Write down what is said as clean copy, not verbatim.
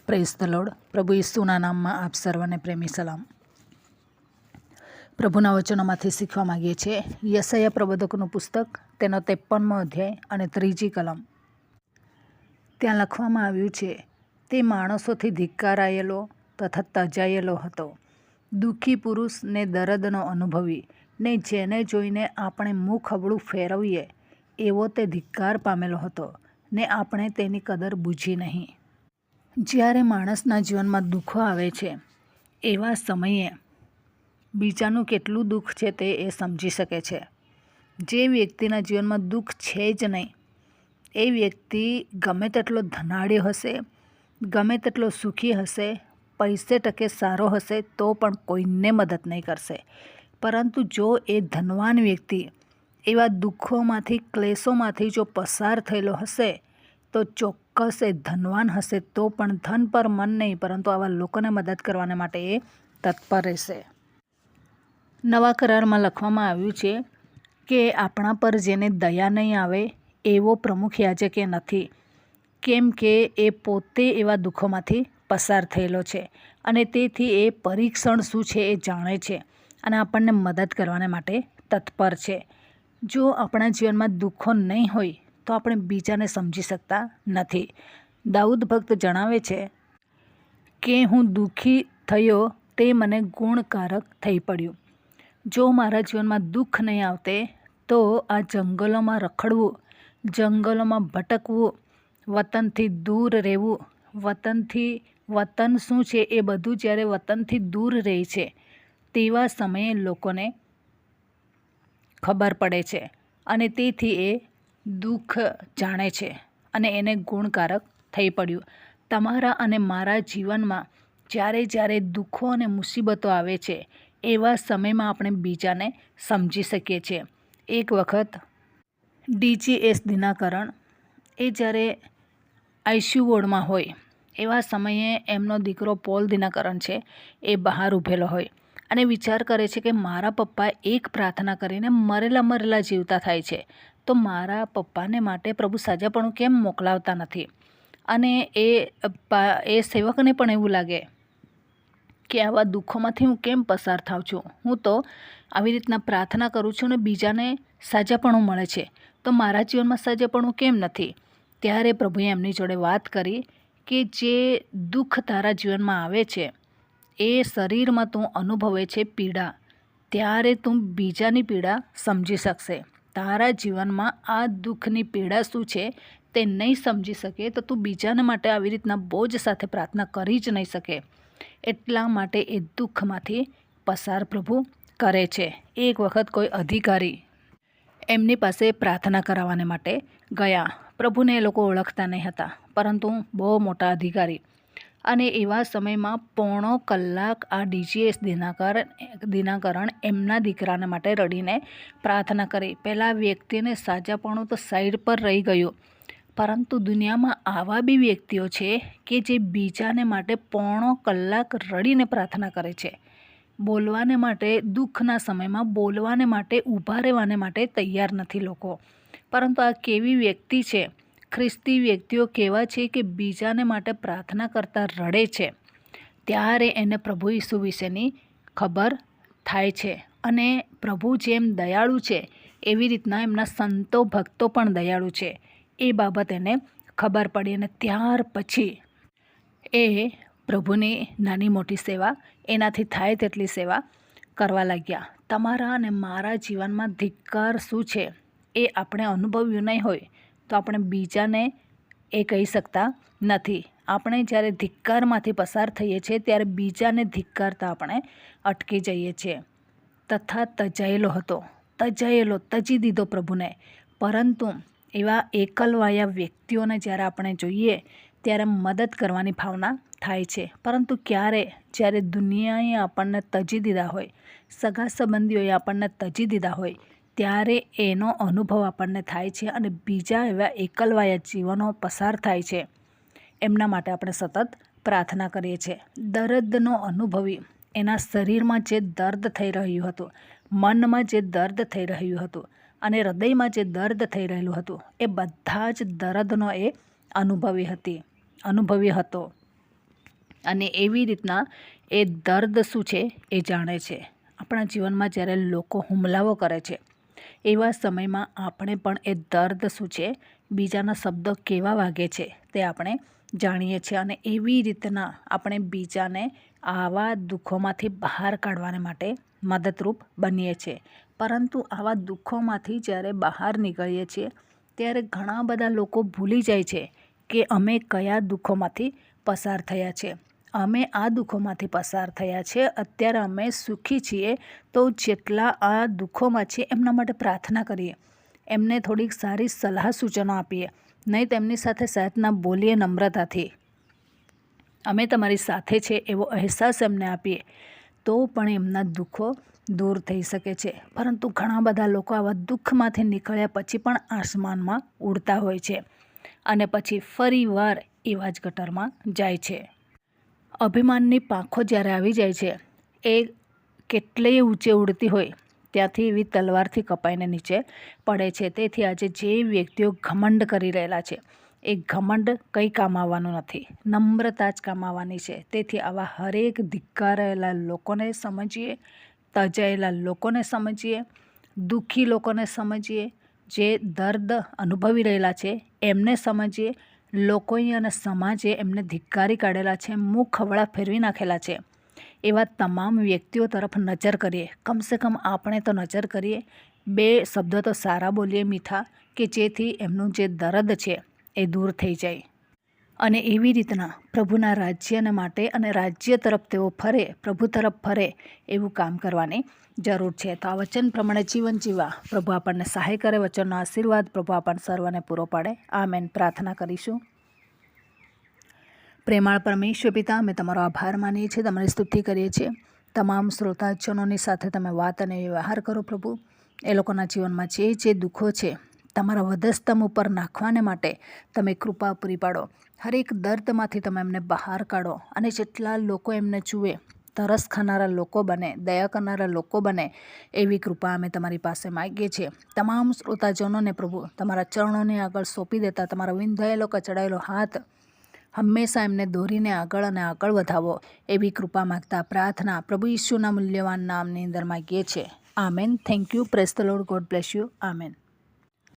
Praise the lord. પ્રભુ ઈસુના નામમાં આપ સર્વને પ્રેમી સલામ. પ્રભુના વચનોમાંથી શીખવા માગીએ છીએ યશાયા પ્રબોધકનું પુસ્તક, તેનો 53મો અધ્યાય અને 3જી કલમ. ત્યાં લખવામાં આવ્યું છે, તે માણસોથી ધિક્કારાયેલો તથા તજાયેલો હતો, દુઃખી પુરુષ ને દર્દનો અનુભવી, ને જેને જોઈને આપણે મુખ અબળું ફેરવીએ એવો તે ધિક્કાર પામેલો હતો, ને આપણે તેની કદર બૂઝી નહીં. જ્યારે માણસના જીવનમાં દુઃખો આવે છે, એવા સમયે બીજાનું કેટલું દુઃખ છે તે એ સમજી શકે છે. જે વ્યક્તિના જીવનમાં દુઃખ છે જ નહીં, એ વ્યક્તિ ગમે તેટલો ધનાઢ્ય હશે, ગમે તેટલો સુખી હશે, પૈસે ટકે સારો હશે, તો પણ કોઈને મદદ નહીં કરશે. પરંતુ જો એ ધનવાન વ્યક્તિ એવા દુઃખોમાંથી, ક્લેશોમાંથી જો પસાર થયેલો હશે, તો ચોક્કસ એ ધનવાન હશે, તો પણ ધન પર મન નહીં, પરંતુ આવા લોકોને મદદ કરવાને માટે એ તત્પર રહેશે. નવા કરારમાં લખવામાં આવ્યું છે કે આપણા પર જેને દયા નહીં આવે એવો પ્રમુખ યાજકે નથી, કેમ કે એ પોતે એવા દુઃખોમાંથી પસાર થયેલો છે, અને તેથી એ પરીક્ષણ શું છે એ જાણે છે, અને આપણને મદદ કરવાને માટે તત્પર છે. જો આપણા જીવનમાં દુઃખો નહીં હોય તો આપણે બીજાને સમજી શકતા નથી. દાઉદ ભક્ત જણાવે છે કે હું દુઃખી થયો તે મને ગુણકારક થઈ પડ્યું. જો મારા જીવનમાં દુઃખ નહીં આવતે તો આ જંગલોમાં રખડવું, જંગલોમાં ભટકવું, વતનથી દૂર રહેવું, વતન શું છે એ બધું જ્યારે વતનથી દૂર રહે છે તેવા સમયે લોકોને ખબર પડે છે, અને તેથી એ દુઃખ જાણે છે અને એને ગુણકારક થઈ પડ્યું. તમારા અને મારા જીવનમાં જ્યારે દુઃખો અને મુસીબતો આવે છે, એવા સમયમાં આપણે બીજાને સમજી શકીએ છીએ. એક વખત DGS દિનાકરણ એ જ્યારે ICU વોર્ડમાં હોય, એવા સમયે એમનો દીકરો પોલ દિનાકરણ છે એ બહાર ઊભેલો હોય અને વિચાર કરે છે કે મારા પપ્પા એક પ્રાર્થના કરીને મરેલા જીવતા થાય છે, તો મારા પપ્પાને માટે પ્રભુ સાજાપણું કેમ મોકલાવતા નથી. અને એ સેવકને પણ એવું લાગે કે આવા દુઃખોમાંથી હું કેમ પસાર થાઉં છું, હું તો આવી રીતના પ્રાર્થના કરું છું ને બીજાને સાજાપણું મળે છે, તો મારા જીવનમાં સાજાપણું કેમ નથી. ત્યારે પ્રભુએ એમની જોડે વાત કરી કે જે દુઃખ તારા જીવનમાં આવે છે, એ શરીરમાં તું અનુભવે છે પીડા, ત્યારે તું બીજાની પીડા સમજી શકશે. તારા જીવનમાં આ દુઃખની પીડા શું છે તે નહીં સમજી શકે તો તું બીજાને માટે આવી રીતના બોજ સાથે પ્રાર્થના કરી જ નહીં શકે. એટલા માટે એ દુઃખમાંથી પસાર પ્રભુ કરે છે. એક વખત કોઈ અધિકારી એમની પાસે પ્રાર્થના કરાવવાને માટે ગયા. પ્રભુને એ લોકો ઓળખતા નહીં હતા, પરંતુ બહુ મોટા અધિકારી. અને એવા સમયમાં પોણો કલાક આ DGS દિનાકરણ એમના દીકરાને માટે રડીને પ્રાર્થના કરી. પહેલાં વ્યક્તિને સાજાપણું તો સાઈડ પર રહી ગયું, પરંતુ દુનિયામાં આવા બી વ્યક્તિઓ છે કે જે બીજાને માટે પોણો કલાક રડીને પ્રાર્થના કરે છે. બોલવાને માટે, દુઃખના સમયમાં બોલવાને માટે, ઊભા રહેવાને માટે તૈયાર નથી લોકો. પરંતુ આ કેવી વ્યક્તિ છે? ખ્રિસ્તી વ્યક્તિઓ કેવા છે કે બીજાને માટે પ્રાર્થના કરતા રડે છે. ત્યારે એને પ્રભુ ઈસુ વિશેની ખબર થાય છે, અને પ્રભુ જેમ દયાળુ છે એવી રીતના એમના સંતો ભક્તો પણ દયાળુ છે, એ બાબત એને ખબર પડી. અને ત્યાર પછી એ પ્રભુની નાની મોટી સેવા, એનાથી થાય તેટલી સેવા કરવા લાગ્યા. તમારા અને મારા જીવનમાં ધિક્કાર શું છે એ આપણે અનુભવ્યું નહીં હોય તો આપણે બીજાને એ કહી શકતા નથી. આપણે જ્યારે ધિક્કારમાંથી પસાર થઈએ છીએ ત્યારે બીજાને ધિક્કારતા આપણે અટકી જઈએ છીએ. તથા તજાયેલો હતો, તજી દીધો પ્રભુને. પરંતુ એવા એકલવાયા વ્યક્તિઓને જ્યારે આપણે જોઈએ ત્યારે મદદ કરવાની ભાવના થાય છે. પરંતુ જ્યારે દુનિયાએ આપણને તજી દીધા હોય, સગા સંબંધીઓએ આપણને તજી દીધા હોય, ત્યારે એનો અનુભવ આપણને થાય છે, અને બીજા એવા એકલવાયા જીવનો પસાર થાય છે, એમના માટે આપણે સતત પ્રાર્થના કરીએ છીએ. દર્દનો અનુભવી, એના શરીરમાં જે દર્દ થઈ રહ્યું હતું, મનમાં જે દર્દ થઈ રહ્યું હતું, અને હૃદયમાં જે દર્દ થઈ રહેલું હતું, એ બધા જ દર્દનો એ અનુભવી હતો. અને એવી રીતના એ દર્દ શું છે એ જાણે છે. આપણા જીવનમાં જ્યારે લોકો હુમલાઓ કરે છે એવા સમયમાં આપણે પણ એ દર્દ શું છે, બીજાના શબ્દો કેવા વાગે છે તે આપણે જાણીએ છીએ અને એવી રીતના આપણે બીજાને આવા દુઃખોમાંથી બહાર કાઢવાને માટે મદદરૂપ બનીએ છીએ. પરંતુ આવા દુઃખોમાંથી જ્યારે બહાર નીકળીએ છીએ ત્યારે ઘણા બધા લોકો ભૂલી જાય છે કે અમે કયા દુઃખોમાંથી પસાર થયા છે. અમે આ દુઃખોમાંથી પસાર થયા છે, અત્યારે અમે સુખી છીએ, તો જેટલા આ દુઃખોમાં છે એમના માટે પ્રાર્થના કરીએ, એમને થોડીક સારી સલાહ સૂચનો આપીએ, નહીં તેમની સાથે સાહેબના બોલીએ નમ્રતાથી, અમે તમારી સાથે છે એવો અહેસાસ એમને આપીએ તો પણ એમના દુઃખો દૂર થઈ શકે છે. પરંતુ ઘણા બધા લોકો આવા દુઃખમાંથી નીકળ્યા પછી પણ આસમાનમાં ઉડતા હોય છે અને પછી ફરીવાર એવા જ ગટરમાં જાય છે. અભિમાનની પાંખો જ્યારે આવી જાય છે એ કેટલેય ઊંચે ઉડતી હોય ત્યાંથી એવી તલવારથી કપાઈને નીચે પડે છે. તેથી આજે જે વ્યક્તિઓ ઘમંડ કરી રહેલા છે એ ઘમંડ કંઈ કામ આવવાનું નથી, નમ્રતા જ કામ આવવાની છે. તેથી આવા હરેક ધિક્કારેલા લોકોને સમજીએ, તજાયેલા લોકોને સમજીએ, દુઃખી લોકોને સમજીએ, જે દર્દ અનુભવી રહેલા છે એમને સમજીએ, લોકોએ અને સમાજે એમને ધિક્કારી કાઢેલા છે, મુખ ખવડા ફેરવી નાખેલા છે, એવા તમામ વ્યક્તિઓ તરફ નજર કરીએ. કમસે કમ આપણે તો નજર કરીએ, બે શબ્દો તો સારા બોલીએ મીઠા, કે જેથી એમનું જે દર્દ છે એ દૂર થઈ જાય. અને એવી રીતના પ્રભુના રાજ્યને માટે અને રાજ્ય તરફ તેઓ ફરે, પ્રભુ તરફ ફરે એવું કામ કરવાની જરૂર છે. તો આ વચન પ્રમાણે જીવન જીવવા પ્રભુ આપણને સહાય કરે, વચનનો આશીર્વાદ પ્રભુ આપણને સર્વને પૂરો પાડે. આમેન. પ્રાર્થના કરીશું. પ્રેમાળ પરમેશ્વર પિતા, અમે તમારો આભાર માનીએ છીએ, તમારી સ્તુતિ કરીએ છીએ. તમામ શ્રોતાજનોની સાથે તમે વાત અને વ્યવહાર કરો પ્રભુ. એ લોકોના જીવનમાં જે દુઃખો છે તમારા વધસ્તંભ ઉપર નાખવાને માટે તમે કૃપા પૂરી પાડો. હરેક દર્દમાંથી તમે એમને બહાર કાઢો અને જેટલા લોકો એમને જુએ તરસ ખાનારા લોકો બને, દયા કરનારા લોકો બને એવી કૃપા અમે તમારી પાસે માગીએ છીએ. તમામ શ્રોતાજનોને પ્રભુ તમારા ચરણોને આગળ સોંપી દેતા તમારો વિંધાયેલો કચડાયેલો હાથ હંમેશા એમને દોરીને આગળ અને આગળ વધાવો એવી કૃપા માગતા પ્રાર્થના પ્રભુ ઈસુના મૂલ્યવાન નામની અંદર માગીએ છીએ. Amen. Thank you. Praise the lord. God bless you. Amen.